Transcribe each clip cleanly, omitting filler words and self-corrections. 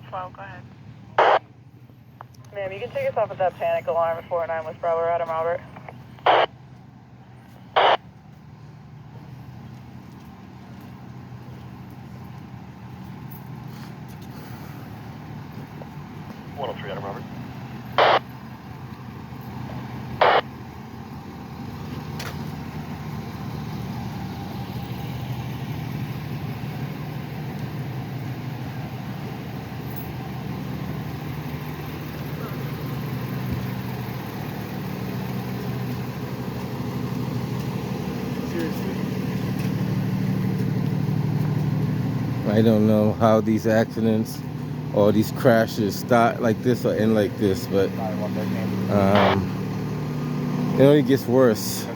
12, go ahead. Ma'am, you can take us off with that panic alarm at 49 West Bravo, Adam Robert. Adam Robert. I don't know how these accidents or these crashes start like this or end like this, but it only gets worse.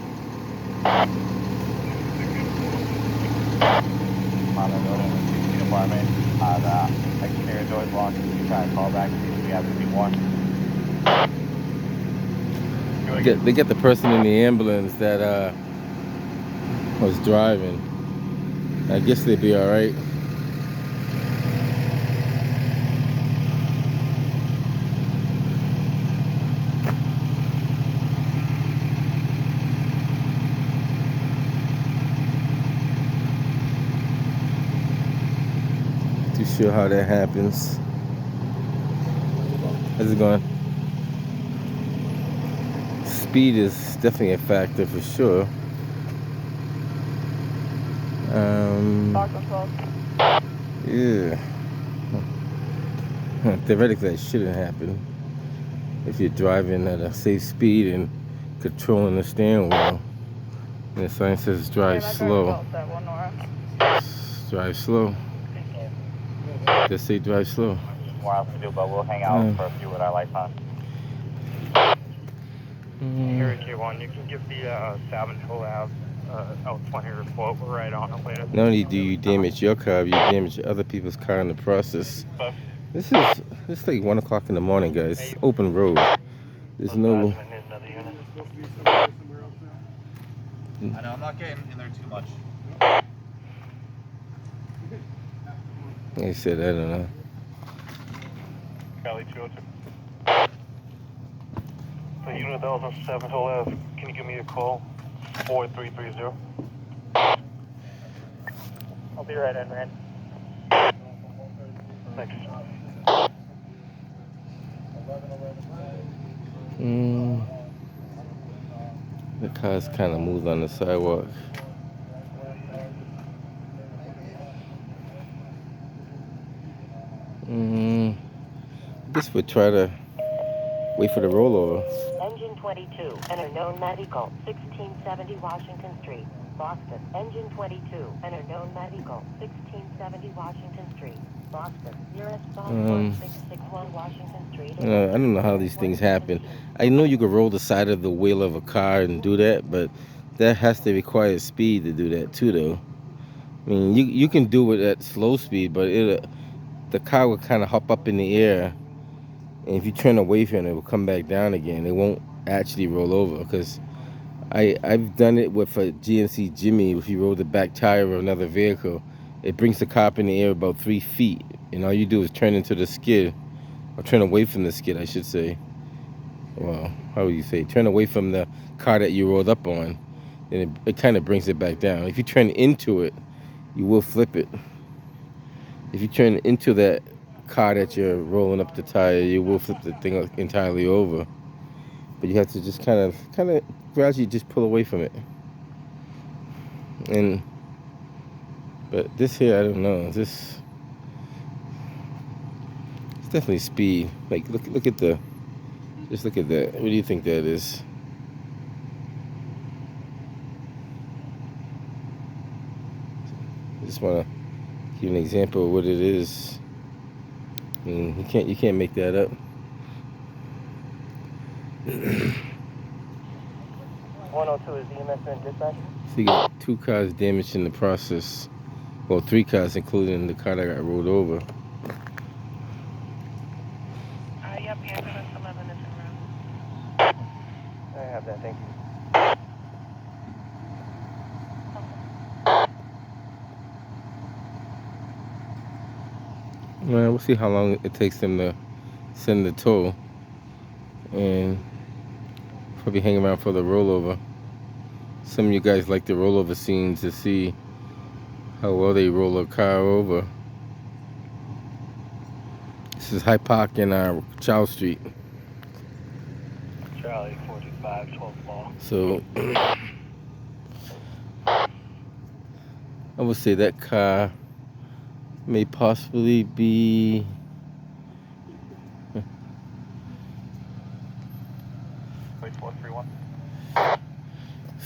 Exterior doors locked. You try to call back and see if we have to be warned. They get the person in the ambulance that was driving. I guess they'd be all right. Too sure how that happens. How's it going? Speed is definitely a factor for sure. Yeah. Theoretically, that shouldn't happen if you're driving at a safe speed and controlling the steering wheel. And the sign says drive slow. Drive slow. Just say drive slow. More else to do, but we'll hang out for a few with our lights on. Here at Q1, you can give the Savin Hill Ave L20 report. We're right on it later. Not only do you damage your car, you damage other people's car in the process. This is like 1 o'clock in the morning, guys. Open road. There's no. I know, I'm not getting in there too much. They said, I don't know. Cali 202. The unit that was on 7 Hill Ave, can you give me a call? 4330. I'll be right in, man. Thanks. The car's kind of moved on the sidewalk. I guess we'll try to wait for the rollover. Engine 22, an unknown medical, 1670 Washington Street, Boston. Engine 22, an unknown medical, 1670 Washington Street, Boston. Nearest stop 661 Washington Street. I don't know how these things happen. I know you can roll the side of the wheel of a car and do that, but that has to require speed to do that too, though. I mean, you can do it at slow speed, but the car will kind of hop up in the air, and if you turn away from it, it will come back down again. It won't actually roll over, because I've done it with a GMC Jimmy. If you roll the back tire of another vehicle, it brings the car up in the air about 3 feet, and all you do is turn into the skid, or turn away from the skid, I should say. Well, how would you say? Turn away from the car that you rolled up on, and it kind of brings it back down. If you turn into it, you will flip it. If you turn into that car that you're rolling up the tire, you will flip the thing entirely over. But you have to just kind of gradually just pull away from it. But this here, I don't know. It's definitely speed. Like look at that. What do you think that is? I just want to give an example of what it is. I mean, you can't make that up. 102 is EMS in dispatch. So you got 2 cars damaged in the process. Well, 3 cars, including the car that got rolled over. Yep, ambulance 11 is en route. I have that, thank you. Well, we'll see how long it takes them to send the tow, and probably hang around for the rollover. Some of you guys like the rollover scenes to see how well they roll a car over. This is Hyde Park in Charles Street. Charlie, 45, 12 ball. So I would say that car may possibly be Wait, 431.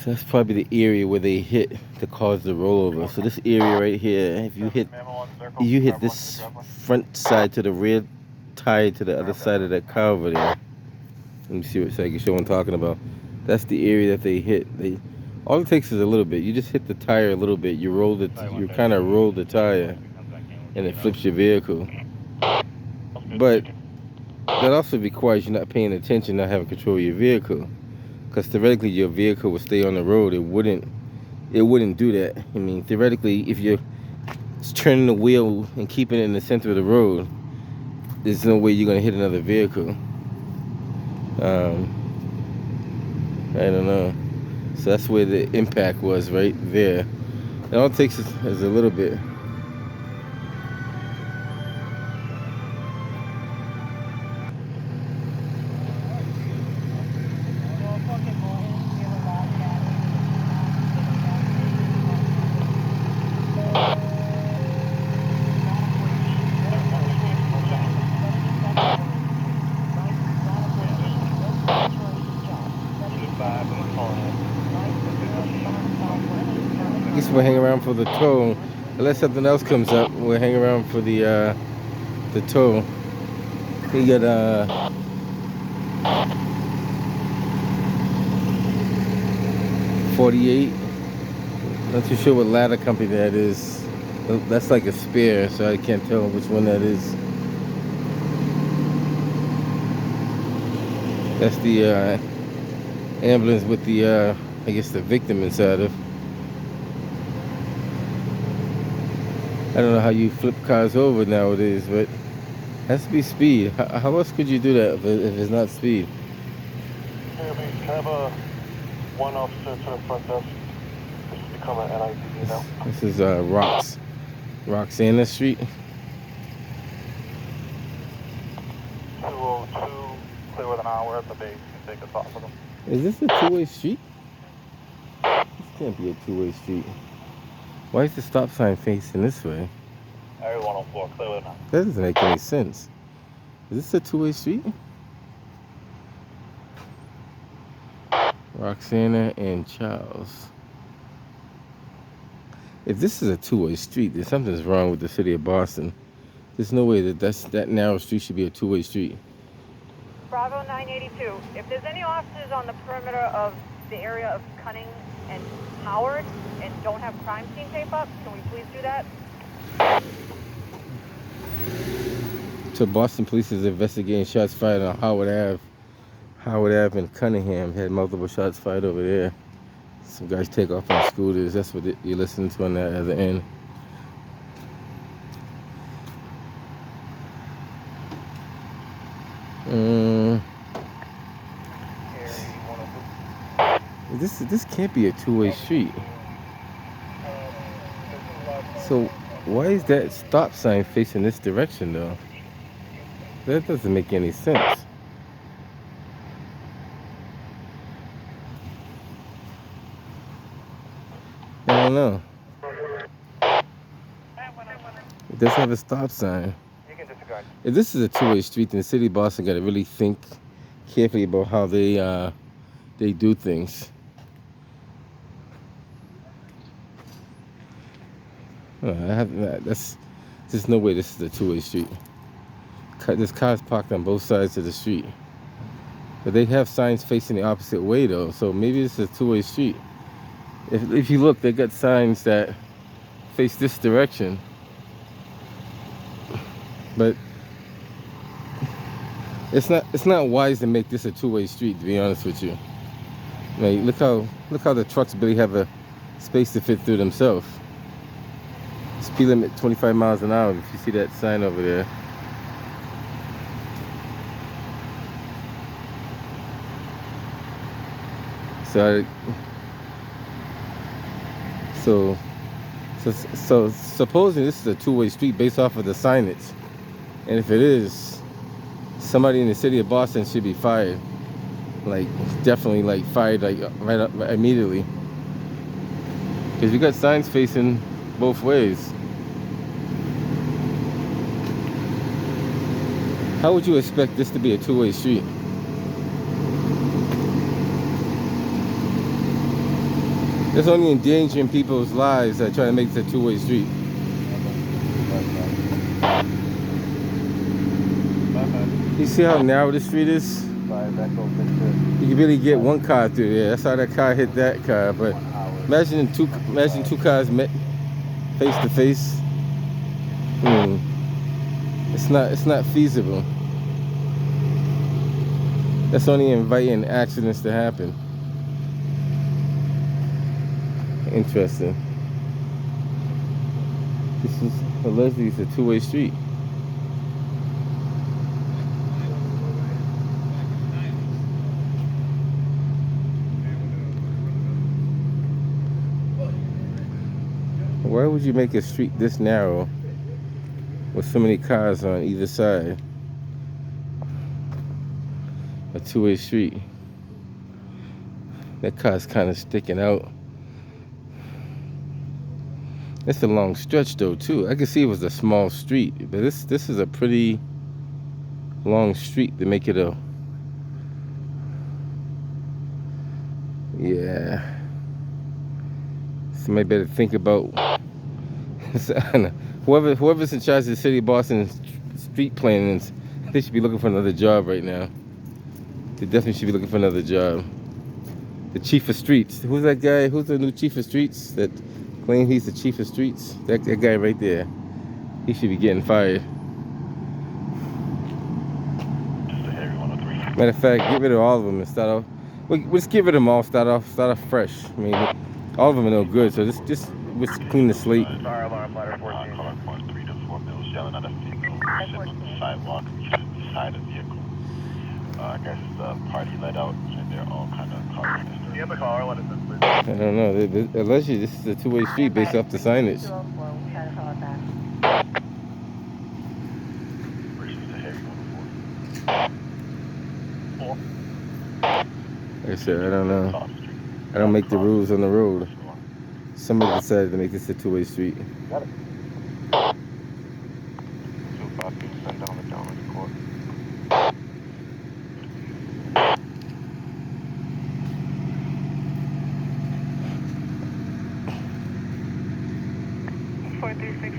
so that's probably the area where they hit to cause the rollover. So this area right here, if you hit this front side to the rear tire to the other side of that car over there. Let me see so I can show what I'm talking about. That's the area that they hit. All it takes is a little bit. You just hit the tire a little bit. You kind of roll the tire, and it flips your vehicle. But that also requires you not paying attention, not having control of your vehicle. Because theoretically, your vehicle would stay on the road. It wouldn't do that. I mean, theoretically, if you're turning the wheel and keeping it in the center of the road, there's no way you're gonna hit another vehicle. I don't know. So that's where the impact was, right there. And all it takes is a little bit. I guess we'll hang around for the tow. Unless something else comes up, we'll hang around for the tow. We got 48. Not too sure what ladder company that is. That's like a spare, so I can't tell which one that is. That's the ambulance with the I guess the victim inside of. I don't know how you flip cars over nowadays, but it has to be speed. How else could you do that if it's not speed? Can I have one officer to the front desk? This has become an NIPD now. This is Roxana Street. 202, clear with an hour at the base. You can take us off of them. Is this a two-way street? This can't be a two-way street. Why is the stop sign facing this way? Area 104, clear with an hour. That doesn't make any sense. Is this a two-way street? Roxana and Charles. If this is a two-way street, then something's wrong with the city of Boston. There's no way that narrow street should be a two-way street. Bravo 982. If there's any officers on the perimeter of the area of Cunning and Howard and don't have crime scene tape up, can we please do that? So Boston police is investigating shots fired on Howard Ave. Howard Ave and Cunningham had multiple shots fired over there. Some guys take off on scooters. That's what you're listening to on that other end. This can't be a two-way street. So why is that stop sign facing this direction though? That doesn't make any sense. I don't know. It does have a stop sign. You can disregard. If this is a two-way street, then the city of Boston got to really think carefully about how they do things. There's no way this is a two-way street. There's cars parked on both sides of the street, but they have signs facing the opposite way though, so maybe this is a two-way street. If you look, they got signs that face this direction, but it's not wise to make this a two-way street, to be honest with you. Like, look how the trucks barely have a space to fit through themselves. Speed limit 25 miles an hour. If you see that sign over there. So supposing this is a two-way street based off of the signage, and if it is, somebody in the city of Boston should be fired. Like definitely, like fired, like right up immediately. Because you got signs facing both ways. How would you expect this to be a two-way street? It's only endangering people's lives that try to make it a two-way street. You see how narrow this street is? You can really get one car through there. That's how that car hit that car. But imagine two cars met face to face. It's not feasible. That's only inviting accidents to happen. Interesting. This is allegedly it's a two-way street. Why would you make a street this narrow with so many cars on either side? A two-way street. That car's kind of sticking out. It's a long stretch though too. I can see it was a small street, but this is a pretty long street to make it a. Yeah. Somebody better think about whoever's in charge of the city of Boston street planning. They should be looking for another job right now. They definitely should be looking for another job. The chief of streets. Who's that guy? Who's the new chief of streets? That claim he's the chief of streets? That guy right there. He should be getting fired. Just a heavy 103. Matter of fact, get rid of all of them and start off. We'll just get rid of them all. Start off fresh. I mean, all of them are no good. So just clean the slate. Fire alarm letter 14. Caller 3 to 4 Mills yelling at a female sitting on the sidewalk beside a vehicle. I guess the party let out and they're all kind of causing this. Do you have a caller? Let us know, please. I don't know. Allegedly, this is a two-way street based off the signage. Just a heavy 104. Like I said, I don't know. I don't make the rules on the road. Somebody decided to make this a two-way street. Got it. 252, send down the gentleman's court.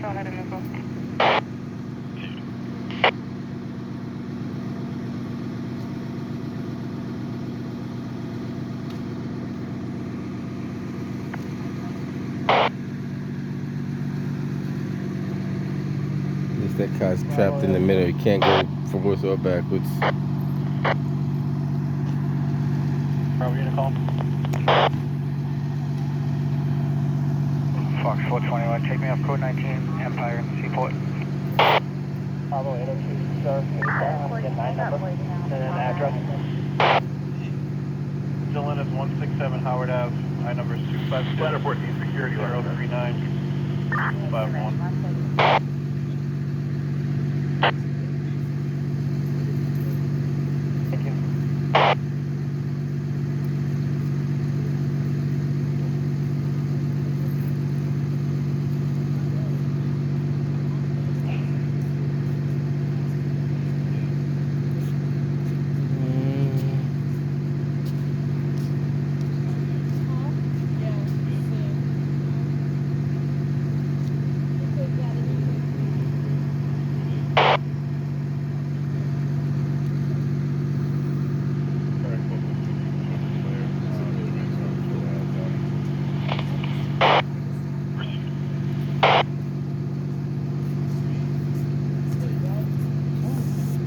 I'll head in the book. That car's trapped in the middle. It can't go forwards or backwards. Are we gonna call? Fox 421, take me off code 19, Empire, Seaport. Bravo 802, sir. Get 9 number, and then address. Dylan is 167 Howard Ave. My number is 256. Letter 14, security 03951.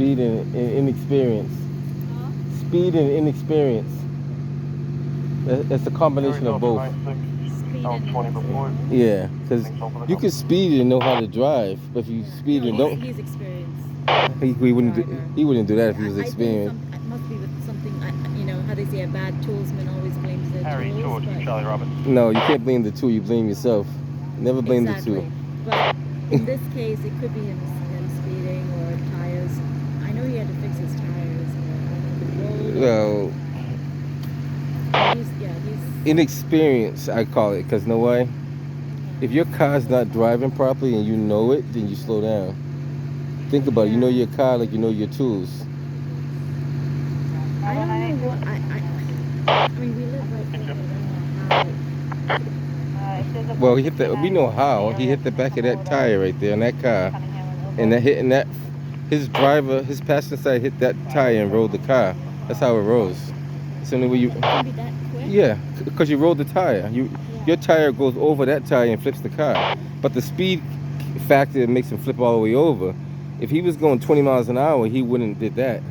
Speed and inexperience. Speed and inexperience. It's a combination of both. Speed Oh, 20 report. Yeah, because you can speed and know how to drive, but if you speed and don't, He's experienced. he wouldn't do, driver. he wouldn't do that if he was I think experienced. it must be with something, you know, how they say a bad toolsman always blames their Harry, tools. George, but- Charlie Roberts. No, you can't blame the tool. You blame yourself. Never blame exactly. the tool. But in this case, it could be him speeding or tires. I know he had to fix his tires. But Well, he's inexperience, I call it, because know why? If your car's not driving properly and you know it, then you slow down. Think about it. You know your car like you know your tools. I don't know what I mean, we live right there. I don't know how. Well, he hit the. We know how. He hit the back of that tire right there in that car, and that his driver, his passenger side hit that tire and rolled the car. That's how it rolls. It's the only way you. It can be that quick. Yeah, because you rolled the tire. Your tire goes over that tire and flips the car. But the speed factor makes him flip all the way over. If he was going 20 miles an hour, he wouldn't did that.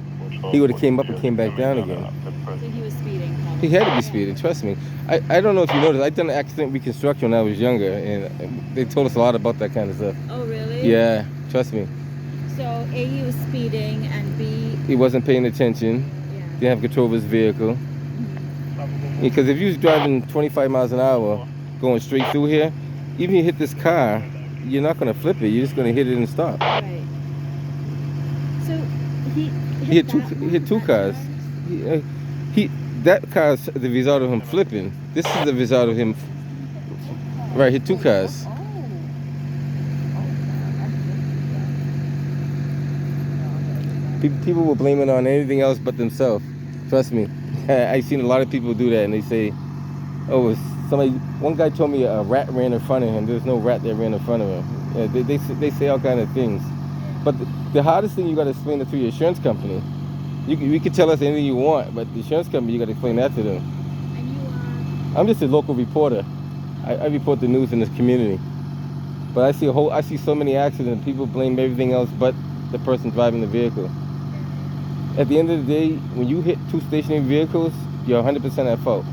He would have came up and came back down again. So he was speeding. He had to be speeding, trust me. I don't know if you noticed, I done accident reconstruction when I was younger, and they told us a lot about that kind of stuff. Oh, really? Yeah, trust me. So A, he was speeding, and B, He wasn't paying attention, yeah. didn't have control of his vehicle. Because if you was driving 25 miles an hour, going straight through here, even if you hit this car, you're not going to flip it, you're just going to hit it and stop. Right. So he He hit hit two cars. That car's the result of him flipping. This is the result of him. Right, hit two cars. People will blame it on anything else but themselves. Trust me. I've seen a lot of people do that, and they say, "Oh, it's somebody." One guy told me a rat ran in front of him. There's no rat that ran in front of him. They say all kind of things. But the hardest thing, you got to explain it to your insurance company. You can tell us anything you want, but the insurance company, you got to explain that to them. And you I'm just a local reporter. I report the news in this community. But I see so many accidents. People blame everything else but the person driving the vehicle. At the end of the day, when you hit two stationary vehicles, you're 100% at fault.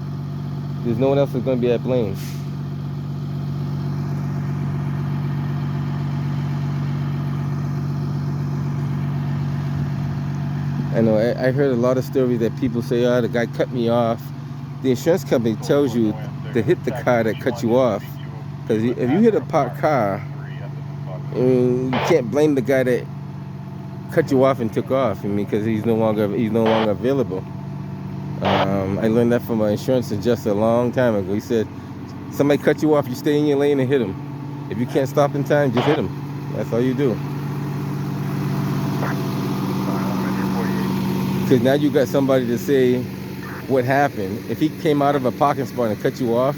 There's no one else that's going to be at blame. I know, I heard a lot of stories that people say, oh, the guy cut me off. The insurance company tells you to hit the car that cut you off. Because if you hit a parked car, you can't blame the guy that cut you off and took off. I mean, because he's no longer available. I learned that from my insurance adjuster a long time ago. He said, somebody cut you off, you stay in your lane and hit him. If you can't stop in time, just hit him. That's all you do. Because now you got somebody to say what happened. If he came out of a parking spot and cut you off,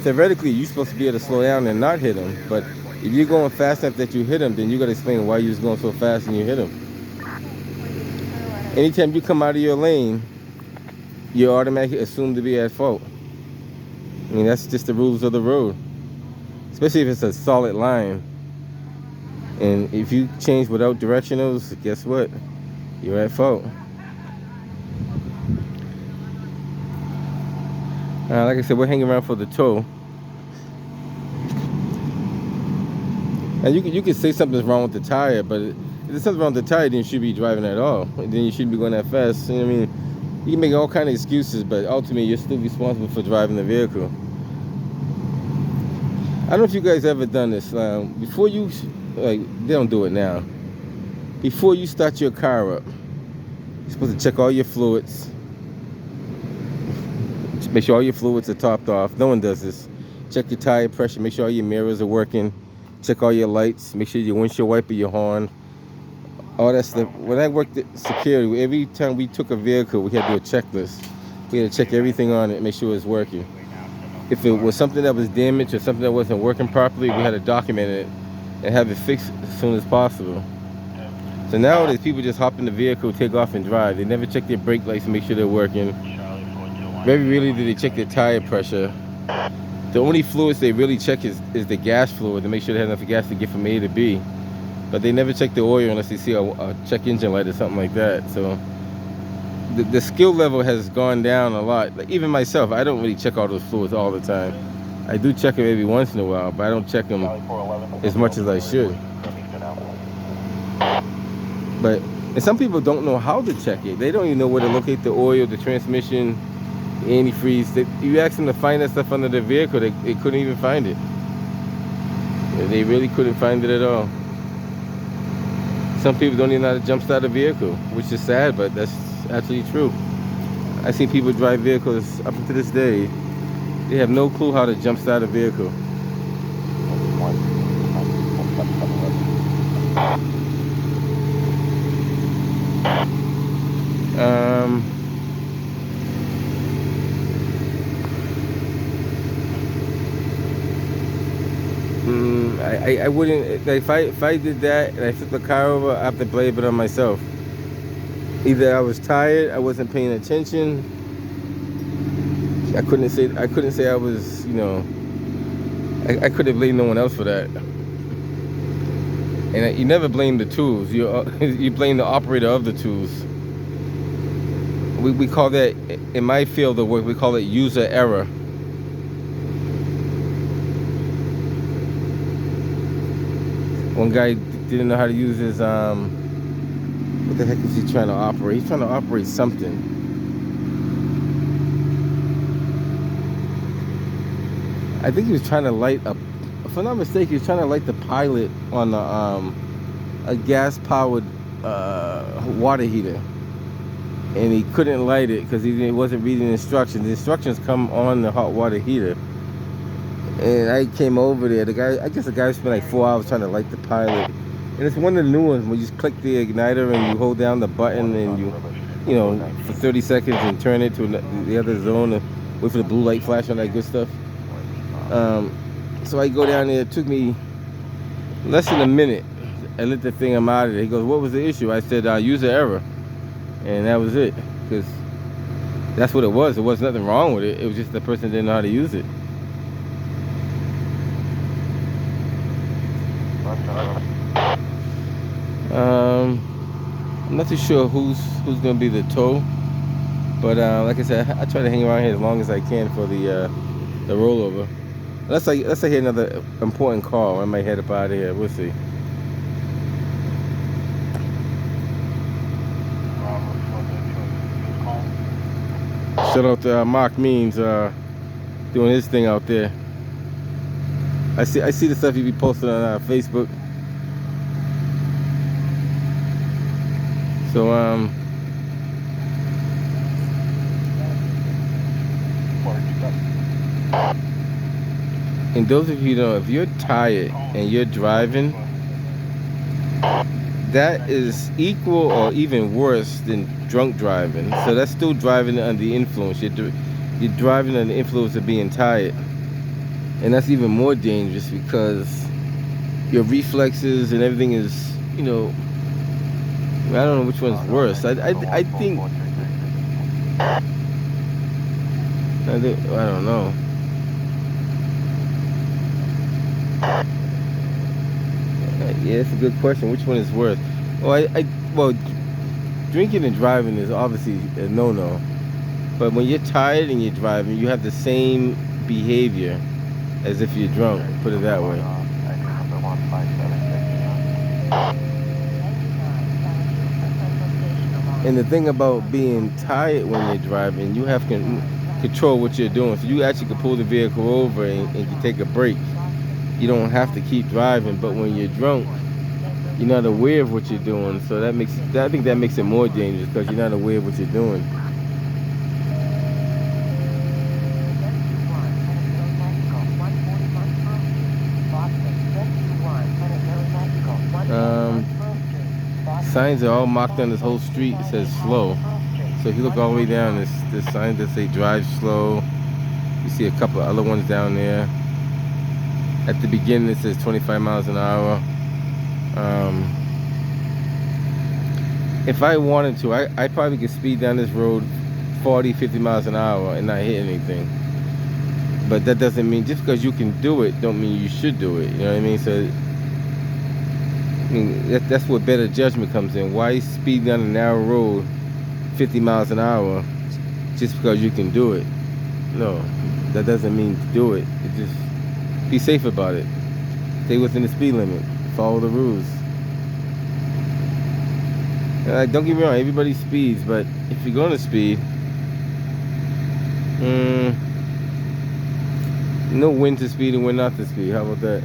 theoretically you're supposed to be able to slow down and not hit him. But if you're going fast enough that you hit him, then you got to explain why you was going so fast and you hit him. Anytime you come out of your lane, you're automatically assumed to be at fault. I mean, that's just the rules of the road. Especially if it's a solid line. And if you change without directionals, guess what? You're at fault. Like I said, we're hanging around for the tow. And you can say something's wrong with the tire, but if there's something wrong with the tire, then you should be driving at all. Then you shouldn't be going that fast. You know what I mean? You can make all kind of excuses, but ultimately you're still responsible for driving the vehicle. I don't know if you guys ever done this. Before you, they don't do it now. Before you start your car up, you're supposed to check all your fluids. Make sure all your fluids are topped off. No one does this. Check your tire pressure. Make sure all your mirrors are working. Check all your lights. Make sure your windshield wiper, your horn, all that stuff. When I worked at security, every time we took a vehicle, we had to do a checklist. We had to check everything on it, make sure it was working. If it was something that was damaged or something that wasn't working properly, we had to document it and have it fixed as soon as possible. So nowadays, people just hop in the vehicle, take off and drive. They never check their brake lights and make sure they're working. Very rarely do they check their tire pressure. The only fluids they really check is the gas fluid to make sure they have enough gas to get from A to B. But they never check the oil unless they see a check engine light or something like that. So the skill level has gone down a lot. Like even myself, I don't really check all those fluids all the time. I do check them every once in a while, but I don't check them Charlie 411. as much as I should. Remington out. But and some people don't know how to check it. They don't even know where to locate the oil, the transmission, the antifreeze. You ask them to find that stuff under their vehicle, they couldn't even find it. They really couldn't find it at all. Some people don't even know how to jump start a vehicle, which is sad, but that's absolutely true. I've seen people drive vehicles up to this day. They have no clue how to jump start a vehicle. I wouldn't, like, if I did that and I flipped the car over, I have to blame it on myself. Either I was tired, I wasn't paying attention. I couldn't say I was, you know, I couldn't blame no one else for that. And you never blame the tools. You blame the operator of the tools. We call that, in my field of work, we call it user error. One guy didn't know how to use his, what the heck is he trying to operate? He's trying to operate something. I think he was trying to light up, if I'm not mistaken, he was trying to light the pilot on a gas-powered water heater. And he couldn't light it because he wasn't reading the instructions. The instructions come on the hot water heater. And I came over there. I guess the guy spent like 4 hours trying to light the pilot. And it's one of the new ones where you just click the igniter and you hold down the button and you know, for 30 seconds and turn it to the other zone and wait for the blue light flash on that good stuff. So I go down there. It took me less than a minute. I lit the thing. I'm out of there. He goes, "What was the issue?" I said, "User error," and that was it. Because that's what it was. There was nothing wrong with it. It was just the person didn't know how to use it. I'm not too sure who's gonna be the tow, but like I said, I try to hang around here as long as I can for the rollover. Let's hear another important call. I might head up out of here. We'll see. Shout out to Mark Means doing his thing out there. I see the stuff he be posting on Facebook. So and those of you who know, if you're tired and you're driving, that is equal or even worse than drunk driving. So that's still driving under the influence. You're driving under the influence of being tired. And that's even more dangerous because your reflexes and everything is, you know, I don't know which one's worse. I think I don't know. Yeah, it's a good question. Which one is worse? Well, drinking and driving is obviously a no-no. But when you're tired and you're driving, you have the same behavior as if you're drunk. Put it that way. And the thing about being tired when you're driving, you have to control what you're doing. So you actually can pull the vehicle over and you take a break. You don't have to keep driving. But when you're drunk, you're not aware of what you're doing. So I think that makes it more dangerous because you're not aware of what you're doing. Signs are all marked on this whole street. It says slow. So if you look all the way down, there's signs that say drive slow. You see a couple of other ones down there. At the beginning it says 25 miles an hour. If I wanted to, I probably could speed down this road 40, 50 miles an hour and not hit anything. But that doesn't mean, just because you can do it, don't mean you should do it. You know what I mean? So I mean, that's where better judgment comes in. Why speed down a narrow road 50 miles an hour just because you can do it? No, that doesn't mean to do it. It just be safe about it. Stay within the speed limit. Follow the rules. Don't get me wrong, everybody speeds, but if you're going to speed, know when to speed and when not to speed. How about that?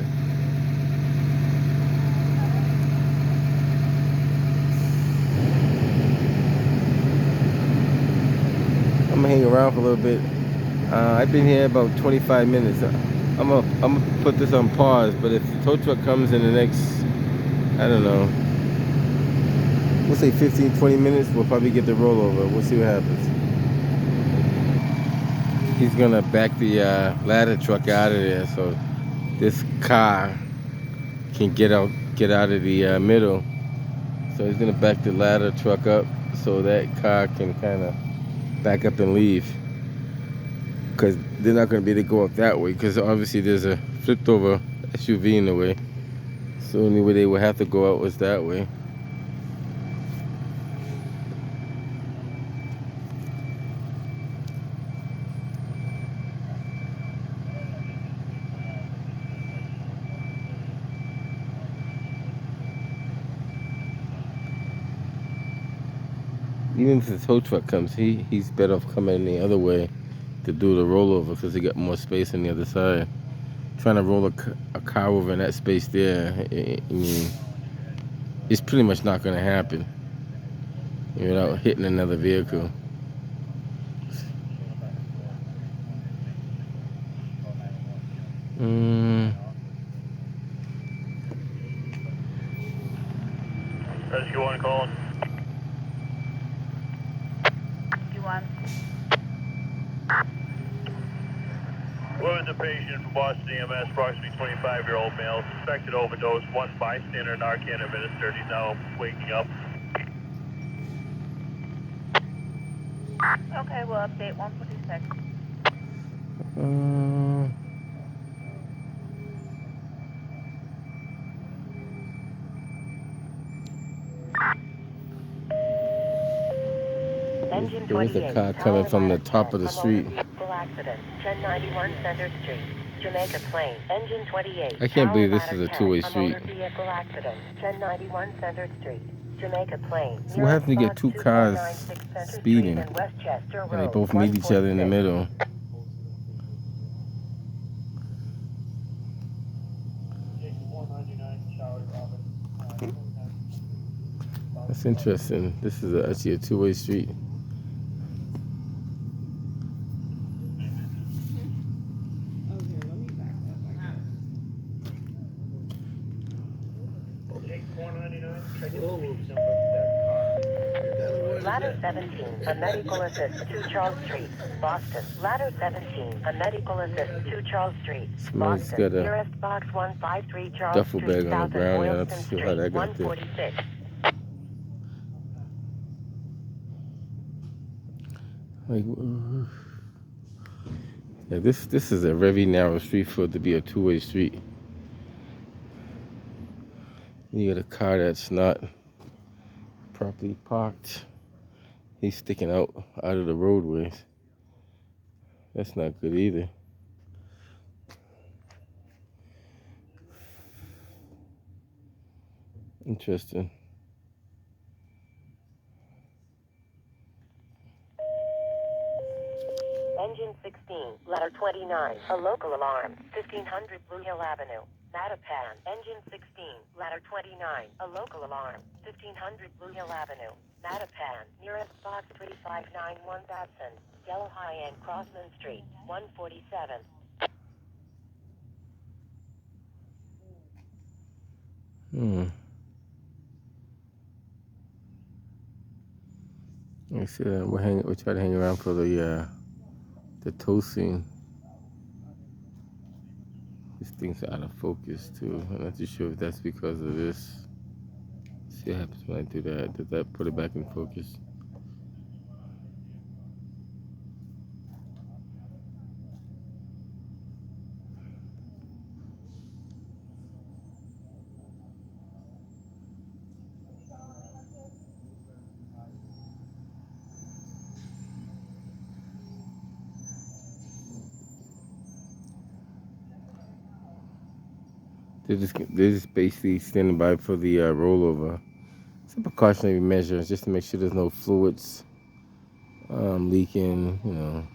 I'm gonna hang around for a little bit. I've been here about 25 minutes. I'm gonna put this on pause, but if the tow truck comes in the next, I don't know, we'll say 15-20 minutes, we'll probably get the rollover. We'll see what happens. He's gonna back the ladder truck out of there so this car can get out of the middle. So he's gonna back the ladder truck up so that car can kind of back up and leave, because they're not gonna be able to go up that way, because obviously there's a flipped over SUV in the way. So the only way they would have to go out was that way. Even if the tow truck comes, he's better off coming the other way to do the rollover, because he got more space on the other side. Trying to roll a car over in that space there, I mean, it's pretty much not going to happen without hitting another vehicle. Rescue 1 calling. You want? Woman's a patient from Boston EMS, approximately 25-year-old male, suspected overdose, one bystander, Narcan administered. He's now waking up. Okay, we'll update 146. Engine There's a 28. car coming from the top of the street. Vehicle accident. 1091 Center Street. Jamaica Plain. Engine 28. I can't believe this is a two-way street. Motor vehicle accident. 1091 Center Street. Jamaica Plain. So what happens to get two cars speeding and they both meet each other in the middle? That's interesting. This is actually a two-way street. Ladder 17, a medical assist to Charles Street, Boston. Ladder 17, a medical assist to Charles Street, Somebody's Boston. got a Nearest box 153 Charles duffel Street, bag on the ground. Yeah, let's see how that got there. 146. Like, yeah, this is a very narrow street for it to be a two-way street. You got a car that's not properly parked. He's sticking out of the roadways. That's not good either. Interesting. Engine 16, ladder 29, a local alarm, 1500 Blue Hill Avenue, Mattapan. Engine 16, ladder 29, a local alarm, 1500 Blue Hill Avenue, Mattapan. Nearest box 3591 Batson, Yellow High End Crossman Street, 147. Like I said, we try to hang around for the tow scene. This thing's out of focus too. I'm not too sure if that's because of this. See what happens when I do that. Did that put it back in focus? They're just basically standing by for the rollover. It's a precautionary measure just to make sure there's no fluids leaking, you know,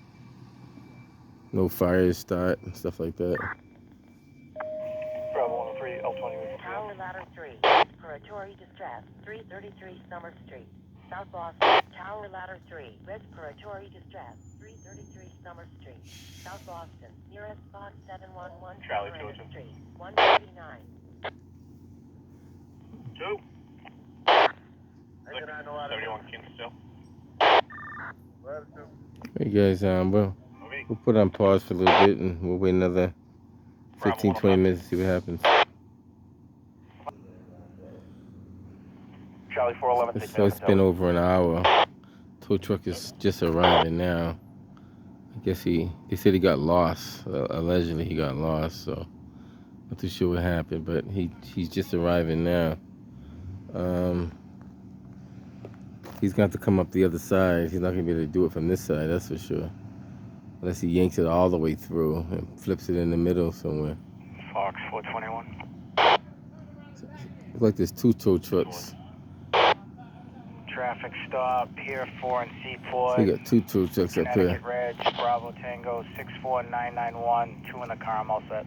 no fires start and stuff like that. Bravo 103, L20. Tower Ladder 3, respiratory distress, 333 Summer Street, South Boston. Tower Ladder 3, respiratory distress, 333 Summer Street, South Boston. Nearest box 711 Charlie Miranda 202. Street, 139. 2. 71 King still. Hey guys, we'll put on pause for a little bit and we'll wait another 15, 20 minutes to see what happens. Charlie 411. So it's been over an hour. Tow truck is just arriving now. I guess they said he got lost. Allegedly he got lost, so not too sure what happened, but he's just arriving now. He's going to have to come up the other side. He's not going to be able to do it from this side, that's for sure. Unless he yanks it all the way through and flips it in the middle somewhere. Fox 421. Looks like there's two tow trucks. Traffic stop, Pier 4 and Seaport. So you got two tow trucks up here. Connecticut Ridge, Bravo Tango 64991. 2 in the car, I'm all set.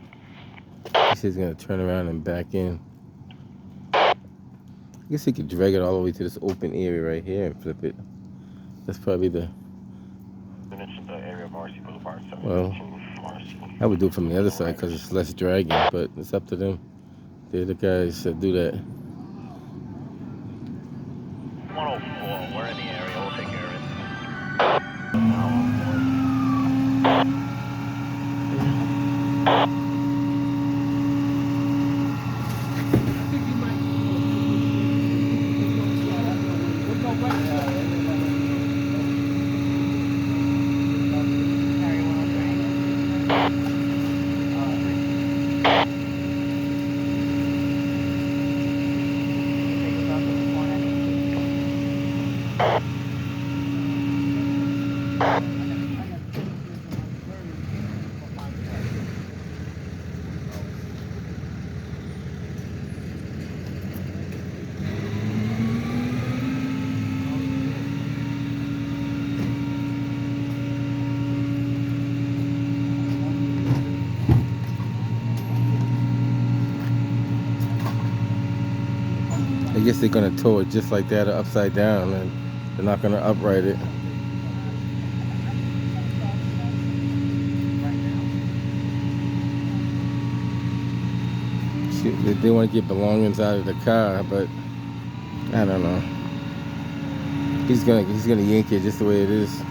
He says he's going to turn around and back in. I guess he could drag it all the way to this open area right here and flip it. That's probably the... The area of Marcy Boulevard, Well, I would do it from the other side because it's less dragging, but it's up to them. They're the guys that do that. 104, we're in the area, we'll take care of it. I guess they're gonna tow it just like that, upside down, and they're not gonna upright it. They want to get belongings out of the car, but I don't know. He's gonna yank it just the way it is.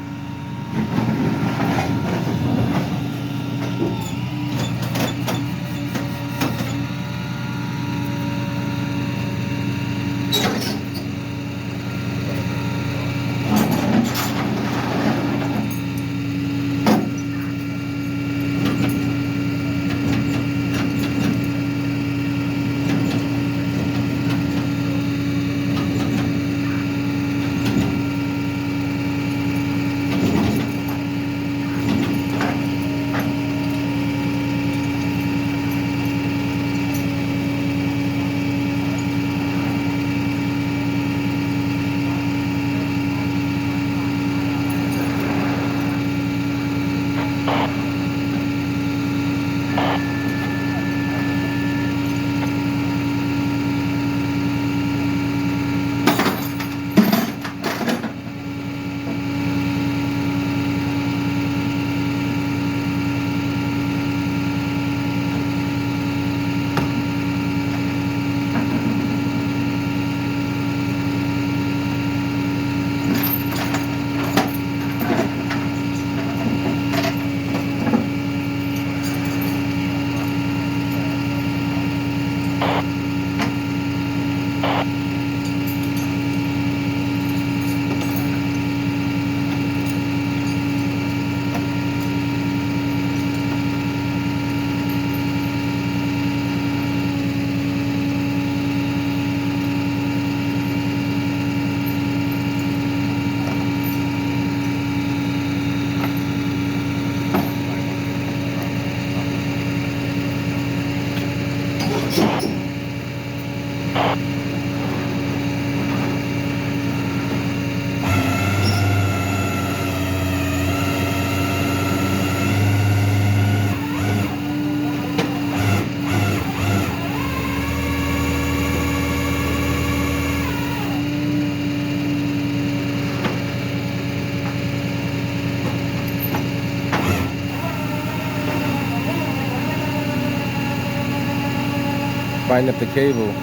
tighten up the cable.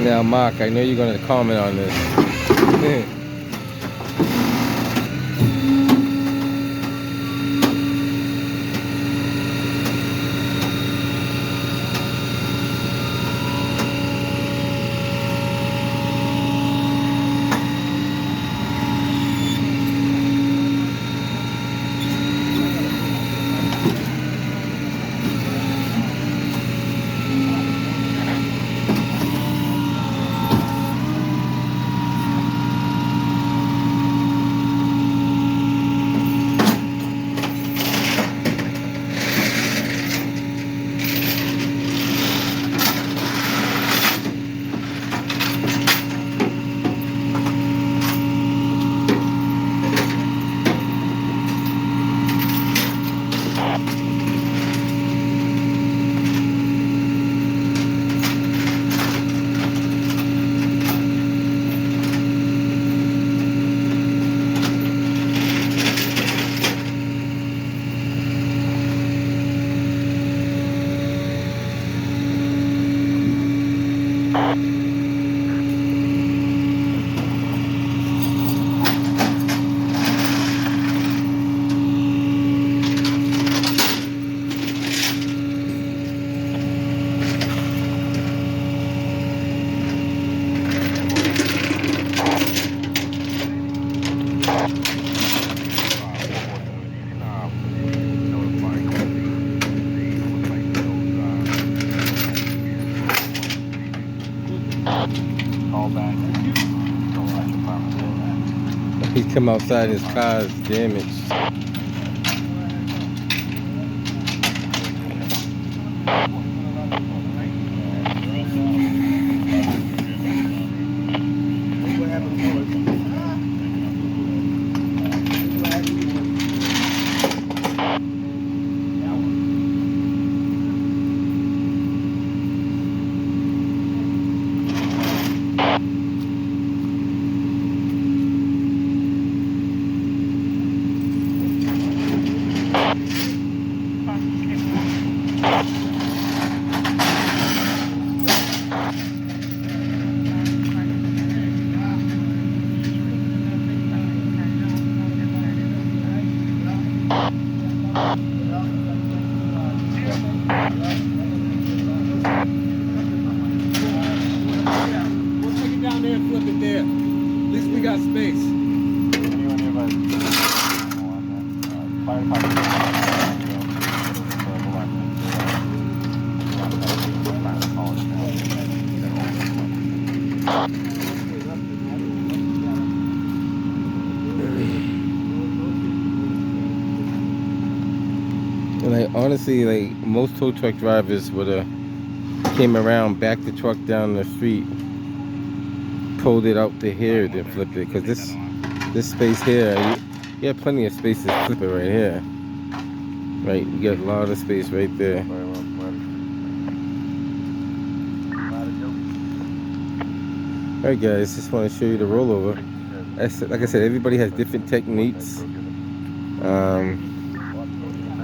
Now, Mark, I know you're going to comment on this. He's come outside, his car's damaged. Like honestly, like most tow truck drivers would have came around, backed the truck down the street, pulled it out to here, then flipped it. Cause this space here, you have plenty of space to flip it right here. Right, you got a lot of space right there. All right, guys, just want to show you the rollover. Like I said, everybody has different techniques.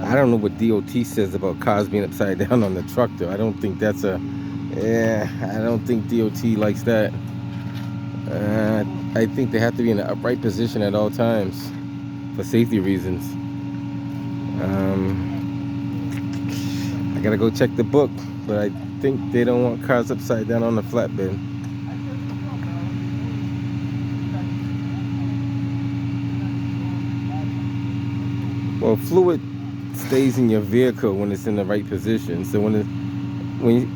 I don't know what DOT says about cars being upside down on the truck, though. I don't think that's I don't think DOT likes that. I think they have to be in the upright position at all times for safety reasons. I gotta go check the book, but I think they don't want cars upside down on the flatbed. Well, fluid stays in your vehicle when it's in the right position. So when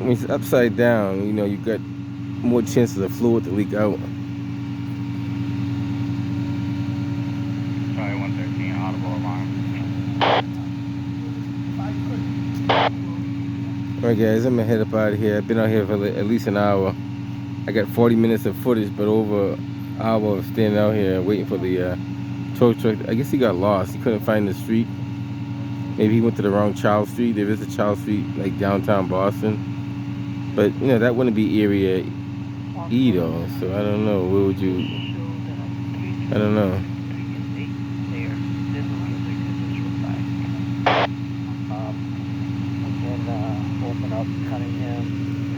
it's upside down, you know, you got more chances of fluid to leak out. Alright guys, I'm gonna head up out of here. I've been out here for at least an hour. I got 40 minutes of footage, but over an hour of standing out here waiting for the tow truck. I guess he got lost. He couldn't find the street. Maybe he went to the wrong Charles Street. There is a Charles Street like downtown Boston. But you know, that wouldn't be area E though. So I don't know. Where would you? I don't know. Open up Cunningham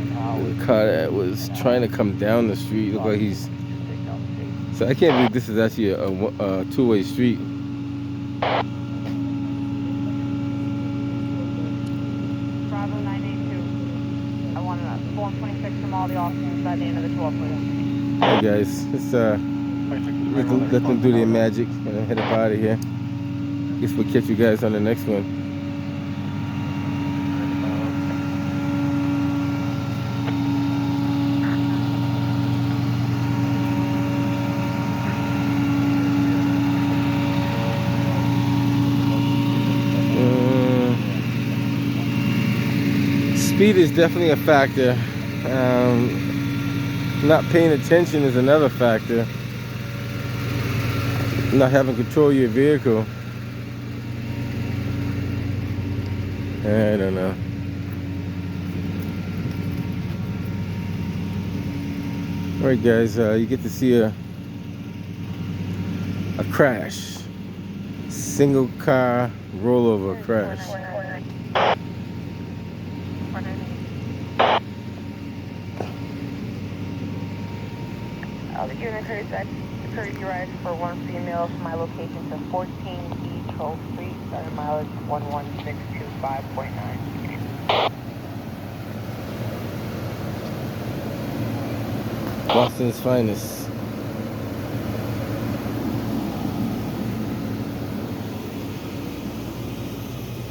and Howard. The car that was trying to come down the street looked like he's. Take down the gate. So I can't believe this is actually a two-way street. Bravo 982. I want a Form 26 from all the officers inside the end of the 12, please. Hey guys, let's let them do their magic and head up out of here. Guess we'll catch you guys on the next one. Speed is definitely a factor. Not paying attention is another factor. Not having control of your vehicle. I don't know. Alright guys, you get to see a crash. Single car rollover crash. The unit carries that courtesy ride for one female from my location to 14 East Hull Street, starting mileage 11625.9. Boston's finest.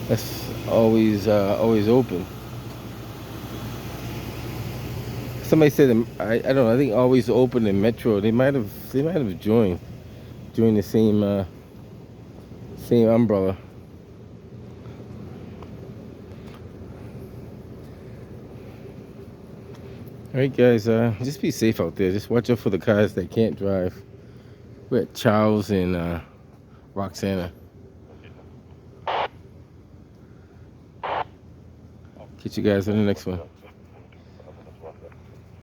That's always open. Somebody said I don't know. I think always open in Metro. They might have joined during the same umbrella. All right, guys. Just be safe out there. Just watch out for the cars that can't drive. We're at Charles and Roxana. Catch you guys on the next one.